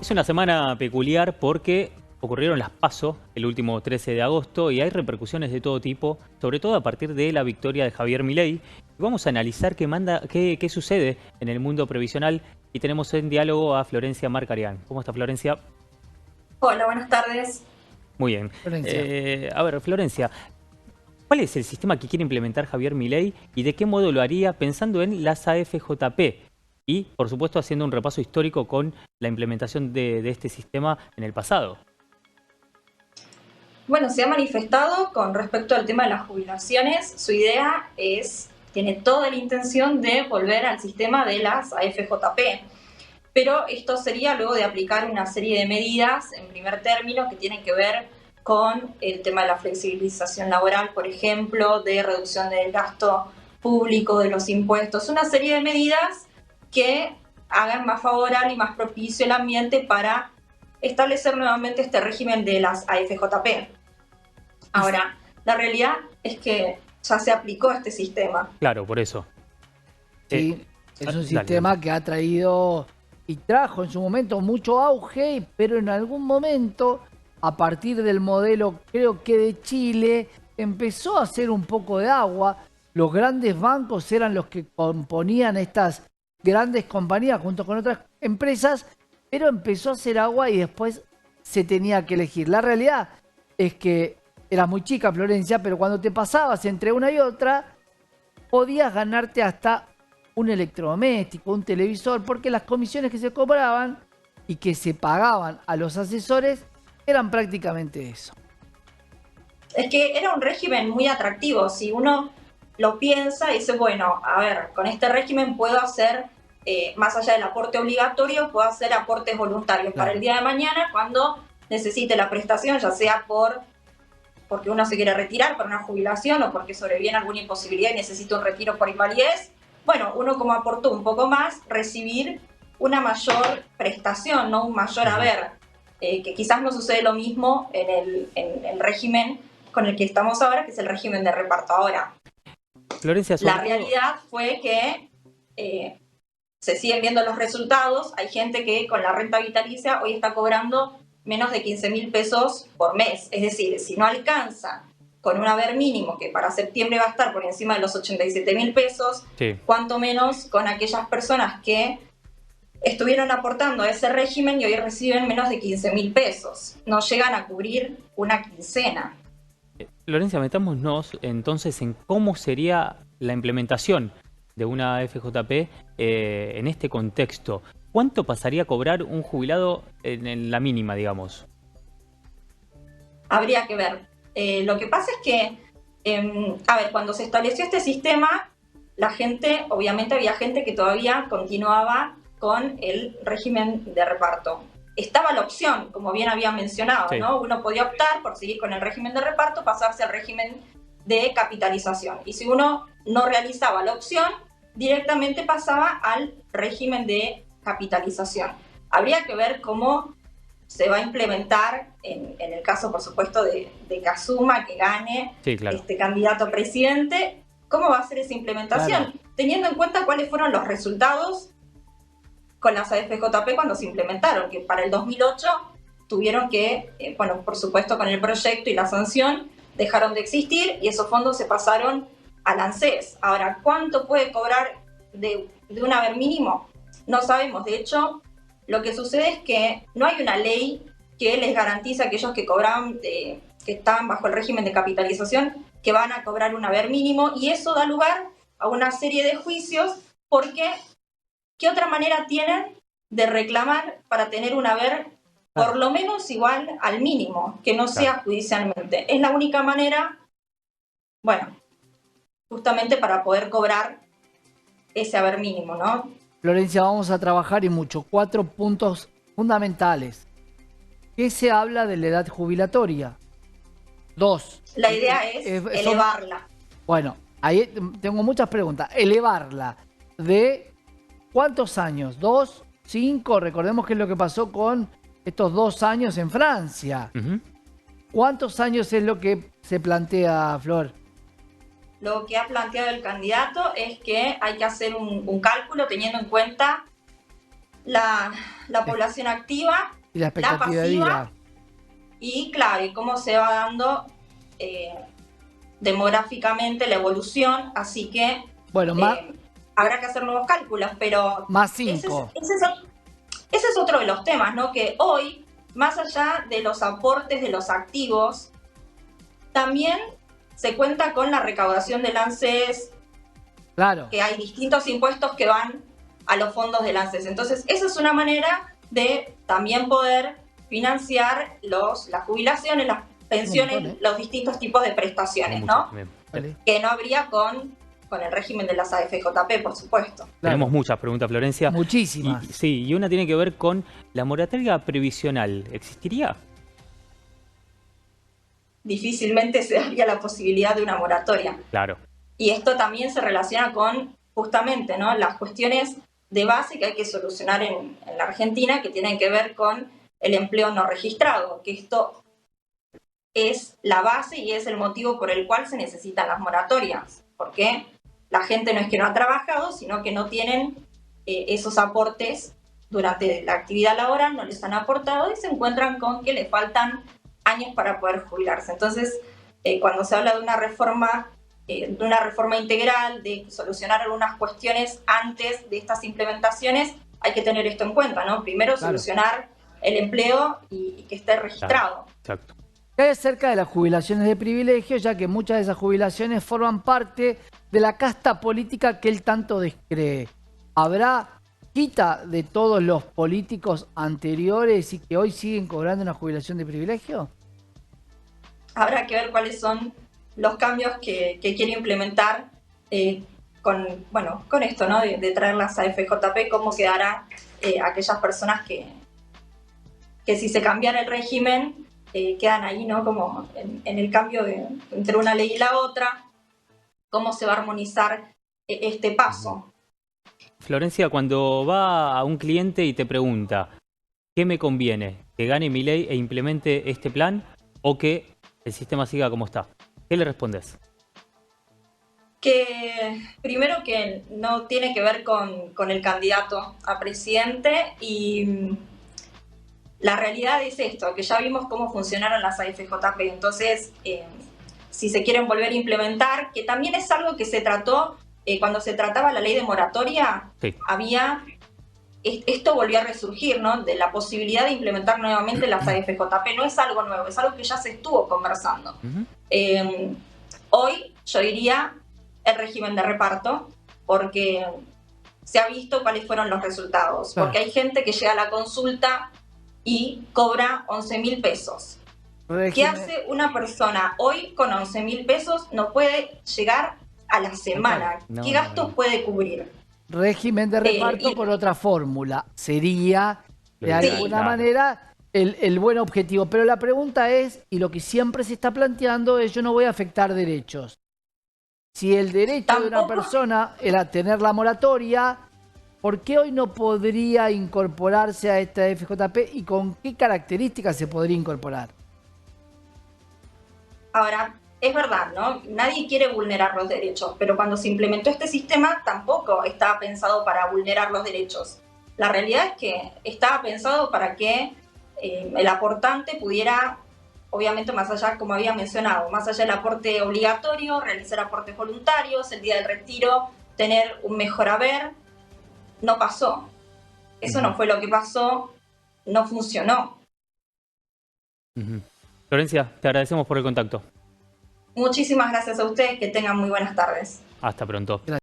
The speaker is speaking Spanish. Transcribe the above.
Es una semana peculiar porque ocurrieron las PASO el último 13 de agosto y hay repercusiones de todo tipo, sobre todo a partir de la victoria de Javier Milei. Vamos a analizar qué sucede en el mundo previsional y tenemos en diálogo a Florencia Marcarián. ¿Cómo está, Florencia? Hola, buenas tardes. Muy bien. Florencia. A ver, Florencia, ¿cuál es el sistema que quiere implementar Javier Milei y de qué modo lo haría pensando en las AFJP? Y, por supuesto, haciendo un repaso histórico con la implementación de este sistema en el pasado. Bueno, se ha manifestado con respecto al tema de las jubilaciones. Su idea tiene toda la intención de volver al sistema de las AFJP. Pero esto sería luego de aplicar una serie de medidas, en primer término, que tienen que ver con el tema de la flexibilización laboral, por ejemplo, de reducción del gasto público, de los impuestos, una serie de medidas que hagan más favorable y más propicio el ambiente para establecer nuevamente este régimen de las AFJP. Ahora, la realidad es que ya se aplicó este sistema. Claro, por eso. Sí, es un Dale. sistema que ha traído y trajo en su momento mucho auge, pero en algún momento, a partir del modelo, creo que de Chile, empezó a hacer un poco de agua. Los grandes bancos eran los que componían estas grandes compañías junto con otras empresas, pero empezó a hacer agua y después se tenía que elegir. La realidad es que eras muy chica, Florencia, pero cuando te pasabas entre una y otra, podías ganarte hasta un electrodoméstico, un televisor, porque las comisiones que se cobraban y que se pagaban a los asesores eran prácticamente eso. Es que era un régimen muy atractivo. Si uno lo piensa y dice, bueno, a ver, con este régimen puedo hacer, más allá del aporte obligatorio, puedo hacer aportes voluntarios para el día de mañana cuando necesite la prestación, ya sea porque uno se quiere retirar para una jubilación o porque sobreviene alguna imposibilidad y necesita un retiro por invalidez. Bueno, uno como aportó un poco más, recibir una mayor prestación, no un mayor haber, que quizás no sucede lo mismo en el régimen con el que estamos ahora, que es el régimen de reparto ahora. Florencia, La realidad fue que se siguen viendo los resultados. Hay gente que con la renta vitalicia hoy está cobrando menos de 15.000 pesos por mes. Es decir, si no alcanza con un haber mínimo, que para septiembre va a estar por encima de los 87.000 pesos, sí, cuanto menos con aquellas personas que estuvieron aportando a ese régimen y hoy reciben menos de 15.000 pesos. No llegan a cubrir una quincena. Florencia, metámonos entonces en cómo sería la implementación de una FJP en este contexto. ¿Cuánto pasaría a cobrar un jubilado en la mínima, digamos? Habría que ver. Lo que pasa es que, cuando se estableció este sistema, la gente, obviamente había gente que todavía continuaba con el régimen de reparto. Estaba la opción, como bien había mencionado, Sí. ¿no? Uno podía optar por seguir con el régimen de reparto, pasarse al régimen de capitalización. Y si uno no realizaba la opción, directamente pasaba al régimen de capitalización. Habría que ver cómo se va a implementar en el caso, por supuesto, de Kazuma, que gane Sí, claro. este candidato a presidente, cómo va a ser esa implementación, teniendo en cuenta cuáles fueron los resultados con las AFJP cuando se implementaron, que para el 2008 tuvieron que, por supuesto con el proyecto y la sanción, dejaron de existir y esos fondos se pasaron al ANSES. Ahora, ¿cuánto puede cobrar de un haber mínimo? No sabemos. De hecho, lo que sucede es que no hay una ley que les garantice a aquellos que cobraban, que estaban bajo el régimen de capitalización, que van a cobrar un haber mínimo, y eso da lugar a una serie de juicios, porque ¿qué otra manera tienen de reclamar para tener un haber por lo menos igual al mínimo, que no sea judicialmente? Es la única manera, justamente para poder cobrar ese haber mínimo, ¿no? Florencia, vamos a trabajar y mucho. 4 puntos fundamentales. ¿Qué se habla de la edad jubilatoria? 2. La idea es elevarla. Bueno, ahí tengo muchas preguntas. Elevarla de ¿cuántos años? ¿2? ¿5? Recordemos qué es lo que pasó con estos 2 años en Francia. ¿Cuántos años es lo que se plantea, Flor? Lo que ha planteado el candidato es que hay que hacer un cálculo teniendo en cuenta la población activa Y la expectativa de vida. Y claro, y cómo se va dando demográficamente la evolución, así que Bueno, habrá que hacer nuevos cálculos, pero más 5. Ese es otro de los temas, ¿no? Que hoy, más allá de los aportes de los activos, también se cuenta con la recaudación del ANSES, Claro. que hay distintos impuestos que van a los fondos del ANSES. Entonces, esa es una manera de también poder financiar las jubilaciones, las pensiones, los distintos tipos de prestaciones, ¿no? Vale. Que no habría con el régimen de las AFJP, por supuesto. Claro. Tenemos muchas preguntas, Florencia. Muchísimas. Sí, y una tiene que ver con la moratoria previsional. ¿Existiría? Difícilmente se daría la posibilidad de una moratoria. Claro. Y esto también se relaciona con, justamente, ¿no?, las cuestiones de base que hay que solucionar en la Argentina, que tienen que ver con el empleo no registrado, que esto es la base y es el motivo por el cual se necesitan las moratorias, porque la gente no es que no ha trabajado, sino que no tienen esos aportes durante la actividad laboral, no les han aportado y se encuentran con que les faltan años para poder jubilarse. Entonces, cuando se habla de una reforma integral, de solucionar algunas cuestiones antes de estas implementaciones, hay que tener esto en cuenta, ¿no? Primero, claro, solucionar el empleo y que esté registrado. Claro. Exacto. ¿Qué hay acerca de las jubilaciones de privilegio, ya que muchas de esas jubilaciones forman parte de la casta política que él tanto descree? ¿Habrá quita de todos los políticos anteriores y que hoy siguen cobrando una jubilación de privilegio? Habrá que ver cuáles son los cambios que quiere implementar con esto, ¿no? De traer las AFJP, cómo quedará aquellas personas que si se cambiara el régimen quedan ahí, ¿no? Como en el cambio entre una ley y la otra, cómo se va a armonizar este paso. Florencia, cuando va a un cliente y te pregunta ¿qué me conviene? ¿Que gane mi ley e implemente este plan o que el sistema siga como está? ¿Qué le respondes? Que primero que no tiene que ver con el candidato a presidente y la realidad es esto, que ya vimos cómo funcionaron las AFJP, entonces si se quieren volver a implementar, que también es algo que se trató cuando se trataba la ley de moratoria, sí, esto volvió a resurgir, ¿no? De la posibilidad de implementar nuevamente las AFJP. No es algo nuevo, es algo que ya se estuvo conversando. Hoy yo diría el régimen de reparto, porque se ha visto cuáles fueron los resultados. Claro. Porque hay gente que llega a la consulta y cobra 11.000 pesos. ¿Qué hace una persona hoy con 11.000 pesos? No puede llegar a la semana. No, ¿qué gastos puede cubrir? Régimen de reparto con otra fórmula. Sería, de alguna manera, el buen objetivo. Pero la pregunta es, y lo que siempre se está planteando es, yo no voy a afectar derechos. Si el derecho de una persona era tener la moratoria, ¿por qué hoy no podría incorporarse a esta FJP y con qué características se podría incorporar? Ahora, es verdad, ¿no? Nadie quiere vulnerar los derechos, pero cuando se implementó este sistema tampoco estaba pensado para vulnerar los derechos. La realidad es que estaba pensado para que el aportante pudiera, obviamente más allá, como había mencionado, más allá del aporte obligatorio, realizar aportes voluntarios, el día del retiro, tener un mejor haber. No pasó. Eso no fue lo que pasó, no funcionó. Florencia, te agradecemos por el contacto. Muchísimas gracias a ustedes, que tengan muy buenas tardes. Hasta pronto. Gracias.